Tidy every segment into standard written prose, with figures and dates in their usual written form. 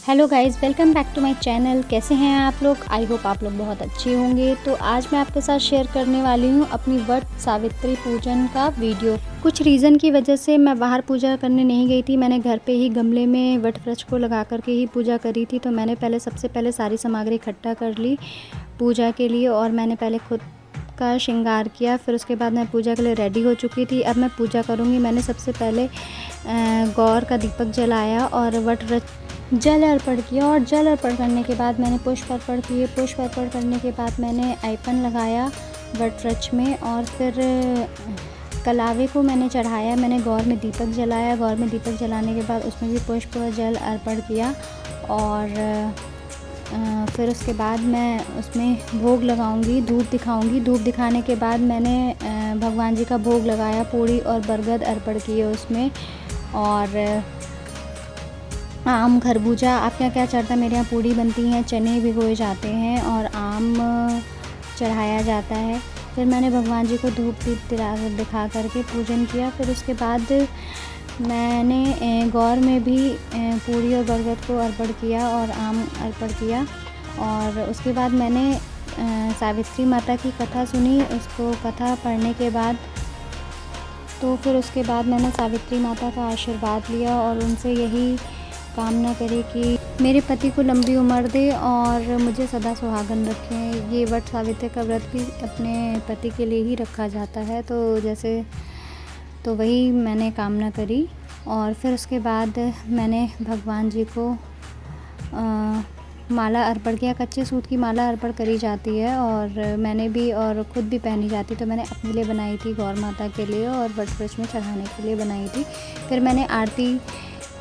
Hello guys, welcome back to my channel. कैसे हैं आप लोग? आई होप आप लोग बहुत अच्छे होंगे। तो आज मैं आपके साथ शेयर करने वाली हूँ अपनी वट सावित्री पूजन का वीडियो। कुछ रीज़न की वजह से मैं बाहर पूजा करने नहीं गई थी। मैंने घर पे ही गमले में वट वृक्ष को लगा करके ही पूजा करी थी। तो मैंने सबसे पहले सारी सामग्री इकट्ठा कर ली पूजा के लिए, और मैंने पहले खुद का श्रृंगार किया। फिर उसके बाद मैं पूजा के लिए रेडी हो चुकी थी। अब मैं पूजा करूँगी। मैंने सबसे पहले गौर का दीपक जलाया और वट वृक्ष जल अर्पण किया, और जल अर्पण करने के बाद मैंने पुष्प अर्पण किए। पुष्प अर्पण करने के बाद मैंने आइपन लगाया वट वृक्ष में, और फिर कलावे को मैंने चढ़ाया। मैंने गौर में दीपक जलाया। गौर में दीपक जलाने के बाद उसमें भी पुष्प और जल अर्पण किया, और फिर उसके बाद मैं उसमें भोग लगाऊंगी, धूप दिखाऊंगी। धूप दिखाने के बाद मैंने भगवान जी का भोग लगाया, पूड़ी और बरगद अर्पण किए उसमें, और आम खरबूजा आपके यहाँ क्या चढ़ता है? मेरे यहाँ पूड़ी बनती हैं, चने भिगोए जाते हैं और आम चढ़ाया जाता है। फिर मैंने भगवान जी को धूप दीप दिखा करके पूजन किया। फिर उसके बाद मैंने गौर में भी पूड़ी और बरगद को अर्पण किया और आम अर्पण किया, और उसके बाद मैंने सावित्री माता की कथा सुनी। उसको कथा पढ़ने के बाद फिर उसके बाद मैंने सावित्री माता का आशीर्वाद लिया और उनसे यही कामना करें कि मेरे पति को लंबी उम्र दे और मुझे सदा सुहागन रखें। ये वट सावित्री का व्रत भी अपने पति के लिए ही रखा जाता है, तो वही मैंने कामना करी। और फिर उसके बाद मैंने भगवान जी को माला अर्पण किया। कच्चे सूत की माला अर्पण करी जाती है, और मैंने भी और ख़ुद भी पहनी जाती, तो मैंने अपने लिए बनाई थी, गौर माता के लिए और वट वृक्ष में चढ़ाने के लिए बनाई थी। फिर मैंने आरती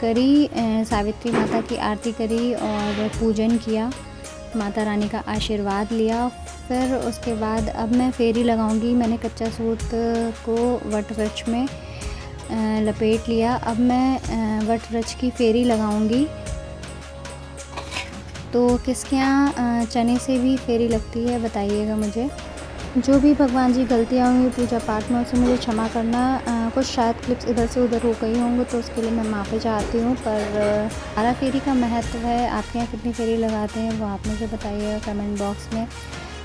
करी, सावित्री माता की आरती करी और पूजन किया, माता रानी का आशीर्वाद लिया। फिर उसके बाद अब मैं फेरी लगाऊंगी। मैंने कच्चा सूत को वट वृक्ष में लपेट लिया। अब मैं वट वृक्ष की फेरी लगाऊंगी। तो किसके यहाँ चने से भी फेरी लगती है बताइएगा मुझे। जो भी भगवान जी गलतियाँ हुई पूजा पाठ में, उससे मुझे क्षमा करना। कुछ शायद क्लिप्स इधर से उधर हो गई होंगी, तो उसके लिए मैं माफ़ी चाहती हूँ। पर 12 फेरी का महत्व है। आपके यहाँ कितनी फेरी लगाते हैं वो आप मुझे बताइएगा कमेंट बॉक्स में।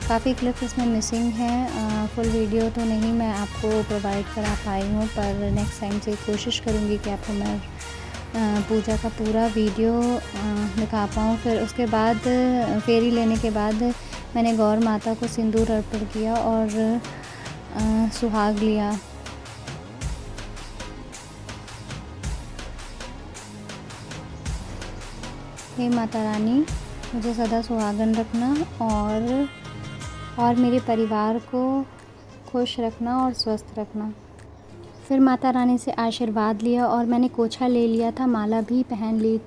काफ़ी क्लिप्स इसमें मिसिंग हैं। फुल वीडियो तो नहीं मैं आपको प्रोवाइड करा पाई हूँ, पर नेक्स्ट टाइम से कोशिश करूँगी कि आपको मैं पूजा का पूरा वीडियो दिखा पाऊँ। फिर उसके बाद फेरी लेने के बाद मैंने गौर माता को सिंदूर अर्पण किया और सुहाग लिया। हे माता रानी, मुझे सदा सुहागन रखना और मेरे परिवार को खुश रखना और स्वस्थ रखना। फिर माता रानी से आशीर्वाद लिया, और मैंने कोछा ले लिया था, माला भी पहन ली।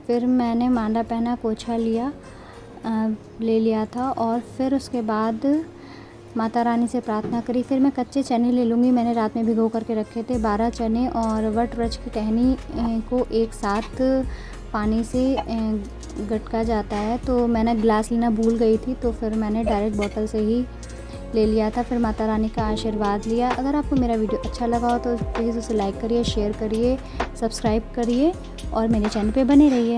फिर मैंने माला पहना, कोछा ले लिया था, और फिर उसके बाद माता रानी से प्रार्थना करी। फिर मैं कच्चे चने ले लूँगी। मैंने रात में भिगो करके रखे थे 12 चने, और वट वृक्ष की टहनी को एक साथ पानी से गटका जाता है, तो मैंने गिलास लेना भूल गई थी, तो फिर मैंने डायरेक्ट बोतल से ही ले लिया था। फिर माता रानी का आशीर्वाद लिया। अगर आपको मेरा वीडियो अच्छा लगा हो तो प्लीज़ उसे लाइक करिए, शेयर करिए, सब्सक्राइब करिए और मेरे चैनल पे बने रहिए।